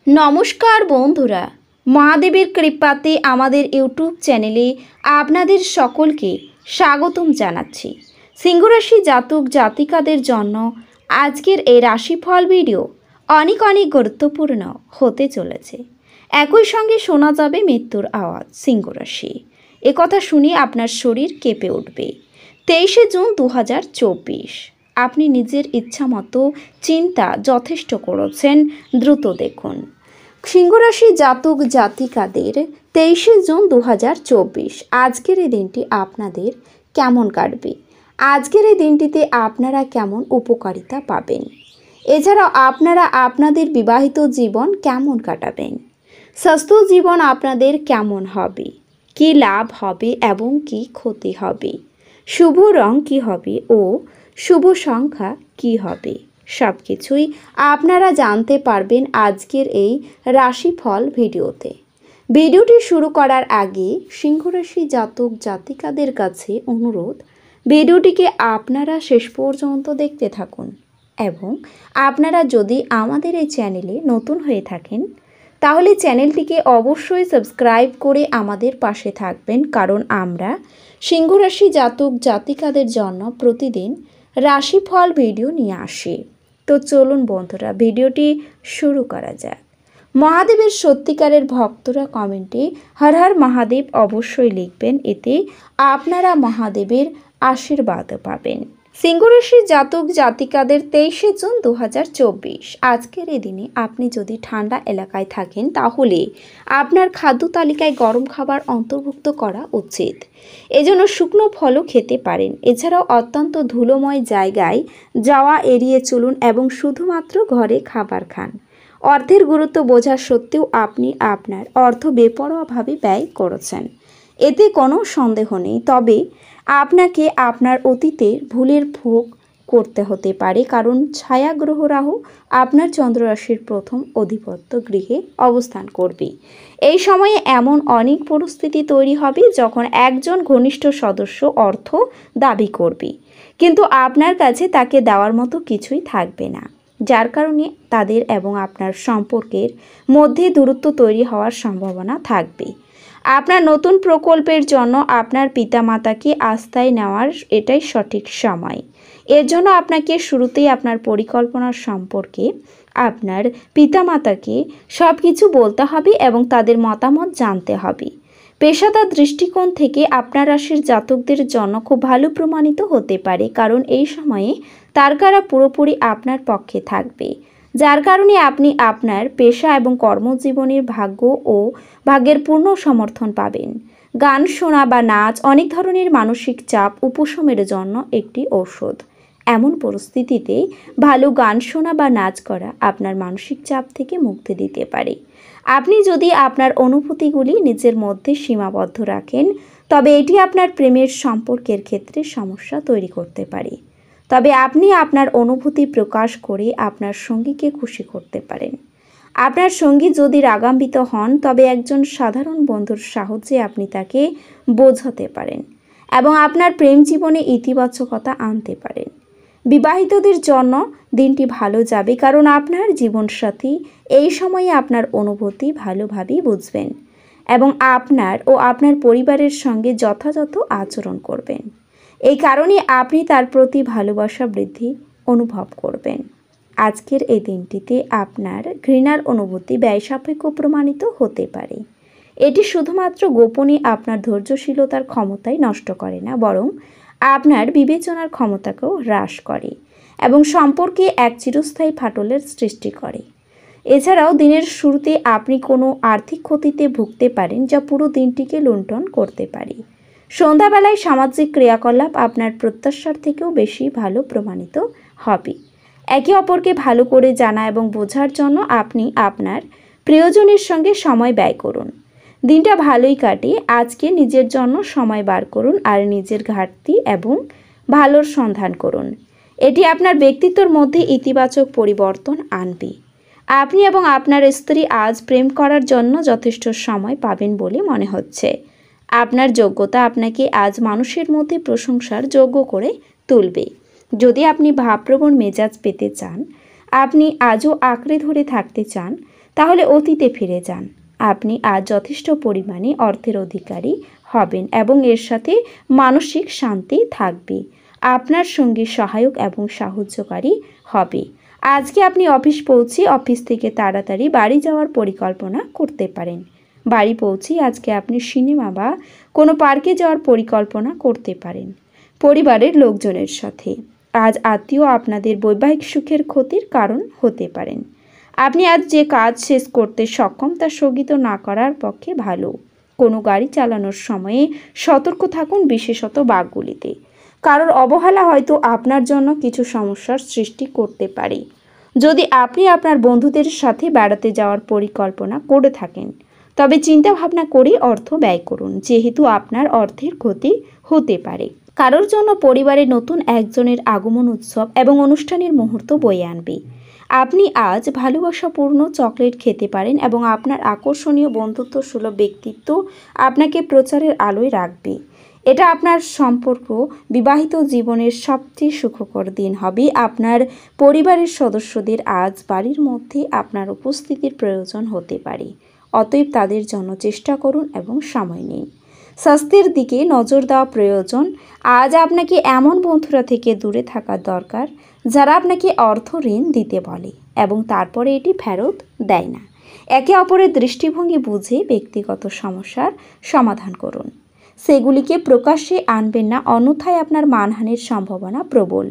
নমস্কার বন্ধুরা, মহাদেবের কৃপাতে আমাদের ইউটিউব চ্যানেলে আপনাদের সকলকে স্বাগতম জানাচ্ছি। সিংহরাশি জাতক জাতিকাদের জন্য আজকের এই রাশিফল ভিডিও অনেক গুরুত্বপূর্ণ হতে চলেছে। একই সঙ্গে শোনা যাবে মৃত্যুর আওয়াজ। সিংহরাশি একথা শুনে আপনার শরীর কেঁপে উঠবে। 23 জুন 2024। আপনি নিজের ইচ্ছা মতো চিন্তা যথেষ্ট করেছেন, দ্রুত দেখুন। সিংহরাশি জাতক জাতিকাদের 23 জুন 2024 আজকের এই দিনটি আপনাদের কেমন কাটবে, আজকের এই দিনটিতে আপনারা কেমন উপকারিতা পাবেন, এছাড়াও আপনারা আপনাদের বিবাহিত জীবন কেমন কাটাবেন, স্বাস্থ্য জীবন আপনাদের কেমন হবে, কি লাভ হবে এবং কি ক্ষতি হবে, শুভ রং কি হবে ও শুভ সংখ্যা কি হবে, সব কিছুই আপনারা জানতে পারবেন আজকের এই রাশিফল ভিডিওতে। ভিডিওটি শুরু করার আগে সিংহরাশি জাতক জাতিকাদের কাছে অনুরোধ, ভিডিওটিকে আপনারা শেষ পর্যন্ত দেখতে থাকুন এবং আপনারা যদি আমাদের এই চ্যানেলে নতুন হয়ে থাকেন তাহলে চ্যানেলটিকে অবশ্যই সাবস্ক্রাইব করে আমাদের পাশে থাকবেন, কারণ আমরা সিংহরাশি জাতক জাতিকাদের জন্য প্রতিদিন রাশিফল ভিডিও নিয়ে আসি। তো চলুন বন্ধুরা, ভিডিওটি শুরু করা যাক। মহাদেবের সত্যিকারের ভক্তরা কমেন্টে হর হর মহাদেব অবশ্যই লিখবেন, এতে আপনারা মহাদেবের আশীর্বাদ পাবেন। সিংহরাশি জাতক জাতিকাদের 23 জুন 2024 আজকের এই দিনে আপনি যদি ঠান্ডা এলাকায় থাকেন তাহলে আপনার খাদ্য তালিকায় গরম খাবার অন্তর্ভুক্ত করা উচিত। এজন্য শুকনো ফলও খেতে পারেন। এছাড়াও অত্যন্ত ধুলোময় জায়গায় যাওয়া এড়িয়ে চলুন এবং শুধুমাত্র ঘরে খাবার খান। অর্থের গুরুত্ব বোঝা সত্ত্বেও আপনি আপনার অর্থ বেপরোয়াভাবে ব্যয় করেছেন, এতে কোনো সন্দেহ নেই। তবে আপনাকে আপনার অতীতের ভুলের ভোগ করতে হতে পারে, কারণ ছায়াগ্রহ রাহু আপনার চন্দ্ররাশির প্রথম অধিপত্য গৃহে অবস্থান করবে। এই সময়ে এমন অনেক পরিস্থিতি তৈরি হবে যখন একজন ঘনিষ্ঠ সদস্য অর্থ দাবি করবে, কিন্তু আপনার কাছে তাকে দেওয়ার মতো কিছুই থাকবে না, যার কারণে তাদের এবং আপনার সম্পর্কের মধ্যে দূরত্ব তৈরি হওয়ার সম্ভাবনা থাকবে। আপনার নতুন প্রকল্পের জন্য আপনার পিতামাতাকে আস্থায় নেওয়ার এটাই সঠিক সময়। এর জন্য আপনাকে শুরুতেই আপনার পরিকল্পনার সম্পর্কে আপনার পিতামাতাকে সব কিছু বলতে হবে এবং তাদের মতামত জানতে হবে। পেশাদার দৃষ্টিকোণ থেকে আপনার রাশির জাতকদের জন্য খুব ভালো প্রমাণিত হতে পারে, কারণ এই সময়ে তারকারা পুরোপুরি আপনার পক্ষে থাকবে, যার কারণে আপনি আপনার পেশা এবং কর্মজীবনের ভাগ্য ও ভাগ্যের পূর্ণ সমর্থন পাবেন। গান শোনা বা নাচ অনেক ধরনের মানসিক চাপ উপশমের জন্য একটি ঔষধ। এমন পরিস্থিতিতে ভালো গান শোনা বা নাচ করা আপনার মানসিক চাপ থেকে মুক্তি দিতে পারে। আপনি যদি আপনার অনুভূতিগুলি নিজের মধ্যে সীমাবদ্ধ রাখেন তবে এটি আপনার প্রেমের সম্পর্কের ক্ষেত্রে সমস্যা তৈরি করতে পারে। তবে আপনি আপনার অনুভূতি প্রকাশ করে আপনার সঙ্গীকে খুশি করতে পারেন। আপনার সঙ্গী যদি রাগান্বিত হন তবে একজন সাধারণ বন্ধুর সাহায্যে আপনি তাকে বোঝাতে পারেন এবং আপনার প্রেম জীবনে ইতিবাচকতা আনতে পারেন। বিবাহিতদের জন্য দিনটি ভালো যাবে, কারণ আপনার জীবনসাথী এই সময়ে আপনার অনুভূতি ভালোভাবে বুঝবেন এবং আপনার ও আপনার পরিবারের সঙ্গে যথাযথ আচরণ করবেন। এই কারণে আপনি তার প্রতি ভালোবাসা বৃদ্ধি অনুভব করবেন। আজকের এই দিনটিতে আপনার ঘৃণার অনুভূতি ব্যয়সাপেক্ষ প্রমাণিত হতে পারে। এটি শুধুমাত্র গোপনে আপনার ধৈর্যশীলতার ক্ষমতাই নষ্ট করে না, বরং আপনার বিবেচনার ক্ষমতাকেও হ্রাস করে এবং সম্পর্কে এক চিরস্থায়ী ফাটলের সৃষ্টি করে। এছাড়াও দিনের শুরুতে আপনি কোনো আর্থিক ক্ষতিতে ভুগতে পারেন, যা পুরো দিনটিকে লুণ্ঠন করতে পারে। সন্ধ্যাবেলায় সামাজিক ক্রিয়াকলাপ আপনার প্রত্যাশার থেকেও বেশি ভালো প্রমাণিত হবে। একে অপরকে ভালো করে জানা এবং বোঝার জন্য আপনি আপনার প্রিয়জনের সঙ্গে সময় ব্যয় করুন। দিনটা ভালোই কাটে। আজকে নিজের জন্য সময় বার করুন আর নিজের ঘাটতি এবং ভালোর সন্ধান করুন। এটি আপনার ব্যক্তিত্বের মধ্যে ইতিবাচক পরিবর্তন আনবে। আপনি এবং আপনার স্ত্রী আজ প্রেম করার জন্য যথেষ্ট সময় পাবেন বলে মনে হচ্ছে। আপনার যোগ্যতা আপনাকে আজ মানুষের মধ্যে প্রশংসার যোগ্য করে তুলবে। যদি আপনি ভাবপ্রবণ মেজাজ পেতে চান, আপনি আজও আঁকড়ে ধরে থাকতে চান, তাহলে অতীতে ফিরে যান। আপনি আজ যথেষ্ট পরিমাণে অর্থের অধিকারী হবেন এবং এর সাথে মানসিক শান্তি থাকবে। আপনার সঙ্গে সহায়ক এবং সাহায্যকারী হবে। আজকে আপনি অফিস পৌঁছে অফিস থেকে তাড়াতাড়ি বাড়ি যাওয়ার পরিকল্পনা করতে পারেন। বাড়ি পৌঁছে আজকে আপনি সিনেমা বা কোনো পার্কে যাওয়ার পরিকল্পনা করতে পারেন পরিবারের লোকজনের সাথে। আজ আত্মীয় আপনাদের বৈবাহিক সুখের ক্ষতির কারণ হতে পারেন। আপনি আজ যে কাজ শেষ করতে সক্ষম তা স্থগিত না করার পক্ষে ভালো। কোনো গাড়ি চালানোর সময়ে সতর্ক থাকুন, বিশেষত বাঁকগুলিতে। কারোর অবহেলা হয়তো আপনার জন্য কিছু সমস্যার সৃষ্টি করতে পারে। যদি আপনি আপনার বন্ধুদের সাথে বেড়াতে যাওয়ার পরিকল্পনা করে থাকেন তবে চিন্তা ভাবনা করে অর্থ ব্যয় করুন, যেহেতু আপনার অর্থের ক্ষতি হতে পারে। কারোর জন্য পরিবারে নতুন একজনের আগমন উৎসব এবং অনুষ্ঠানের মুহূর্ত বয়ে আনবে। আপনি আজ ভালোবাসাপূর্ণ চকলেট খেতে পারেন এবং আপনার আকর্ষণীয় বন্ধুত্বসুলভ ব্যক্তিত্ব আপনাকে প্রচারের আলোয় রাখবে। এটা আপনার সম্পর্ক বিবাহিত জীবনের সবচেয়ে সুখকর দিন হবে। আপনার পরিবারের সদস্যদের আজ বাড়ির মধ্যে আপনার উপস্থিতির প্রয়োজন হতে পারে, অতএব তাদের জন্য চেষ্টা করুন এবং সময় নিন। স্বাস্থ্যের দিকে নজর দেওয়া প্রয়োজন। আজ আপনাকে এমন বন্ধুরা থেকে দূরে থাকা দরকার যারা আপনাকে অর্থ ঋণ দিতে বলে এবং তারপরে এটি ফেরত দেয় না। একে অপরের দৃষ্টিভঙ্গি বুঝে ব্যক্তিগত সমস্যার সমাধান করুন। সেগুলিকে প্রকাশ্যে আনবেন না, অন্যথায় আপনার মানহানির সম্ভাবনা প্রবল।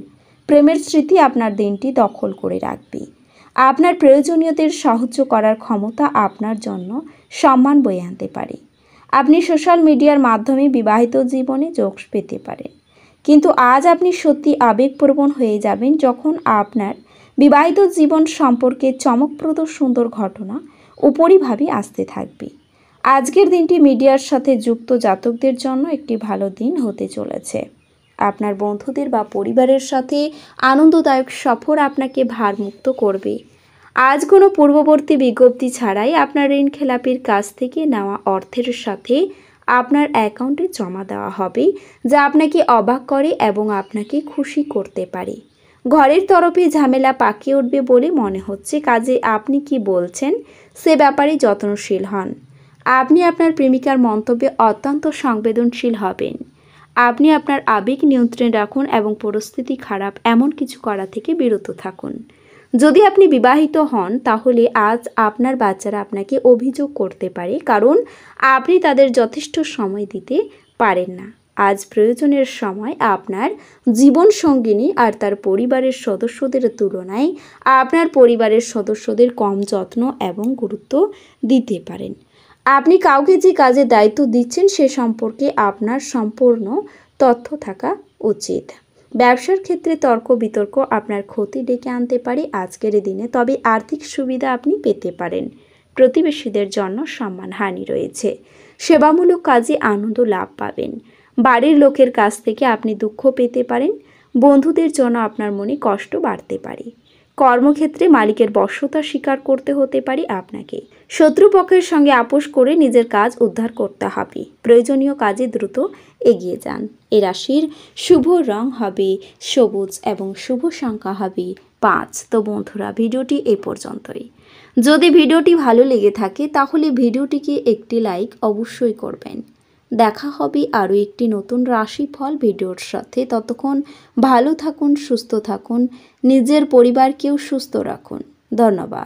প্রেমের স্মৃতি আপনার দিনটি দখল করে রাখবে। আপনার প্রয়োজনীয়দের সাহায্য করার ক্ষমতা আপনার জন্য সম্মান বয়ে আনতে পারে। আপনি সোশ্যাল মিডিয়ার মাধ্যমে বিবাহিত জীবনে যোগ পেতে পারেন, কিন্তু আজ আপনি সত্যি আবেগপ্রবণ হয়ে যাবেন যখন আপনার বিবাহিত জীবন সম্পর্কে চমকপ্রদ সুন্দর ঘটনা উপরিভাবে আসতে থাকবে। আজকের দিনটি মিডিয়ার সাথে যুক্ত জাতকদের জন্য একটি ভালো দিন হতে চলেছে। আপনার বন্ধুদের বা পরিবারের সাথে আনন্দদায়ক সফর আপনাকে ভারমুক্ত করবে। আজ কোনো পূর্ববর্তী বিজ্ঞপ্তি ছাড়াই আপনার ঋণ খেলাপির কাছ থেকে নেওয়া অর্থের সাথে আপনার অ্যাকাউন্টে জমা দেওয়া হবে, যা আপনাকে অবাক করে এবং আপনাকে খুশি করতে পারে। ঘরের তরফে ঝামেলা পাকিয়ে উঠবে বলে মনে হচ্ছে, কাজে আপনি কি বলছেন সে ব্যাপারে যত্নশীল হন। আপনি আপনার প্রেমিকার মন্তব্যে অত্যন্ত সংবেদনশীল হবেন। আপনি আপনার আবেগ নিয়ন্ত্রণে রাখুন এবং পরিস্থিতি খারাপ এমন কিছু করা থেকে বিরত থাকুন। যদি আপনি বিবাহিত হন তাহলে আজ আপনার বাচ্চারা আপনাকে অভিযোগ করতে পারে, কারণ আপনি তাদের যথেষ্ট সময় দিতে পারেন না। আজ প্রয়োজনের সময় আপনার জীবনসঙ্গিনী আর তার পরিবারের সদস্যদের তুলনায় আপনার পরিবারের সদস্যদের কম যত্ন এবং গুরুত্ব দিতে পারেন। আপনি কাউকে যে কাজের দায়িত্ব দিচ্ছেন সে সম্পর্কে আপনার সম্পূর্ণ তথ্য থাকা উচিত। ব্যবসার ক্ষেত্রে তর্ক বিতর্ক আপনার ক্ষতি ডেকে আনতে পারে আজকের দিনে, তবে আর্থিক সুবিধা আপনি পেতে পারেন। প্রতিবেশীদের জন্য সম্মানহানি রয়েছে। সেবামূলক কাজে আনন্দ লাভ পাবেন। বাড়ির লোকের কাছ থেকে আপনি দুঃখ পেতে পারেন। বন্ধুদের জন্য আপনার মনে কষ্ট বাড়তে পারে। কর্মক্ষেত্রে মালিকের বশ্যতা স্বীকার করতে হতে পারে আপনাকে। শত্রুপক্ষের সঙ্গে আপোষ করে নিজের কাজ উদ্ধার করতে হবে। প্রয়োজনীয় কাজে দ্রুত এগিয়ে যান। এ রাশির শুভ রং হবে সবুজ এবং শুভ সংখ্যা হবে 5। তো বন্ধুরা, ভিডিওটি এ পর্যন্তই। যদি ভিডিওটি ভালো লেগে থাকে তাহলে ভিডিওটিকে একটি লাইক অবশ্যই করবেন। দেখা হবে আরও একটি নতুন রাশিফল ভিডিওর সাথে। ততক্ষণ ভালো থাকুন, সুস্থ থাকুন, নিজের পরিবারকেও সুস্থ রাখুন। ধন্যবাদ।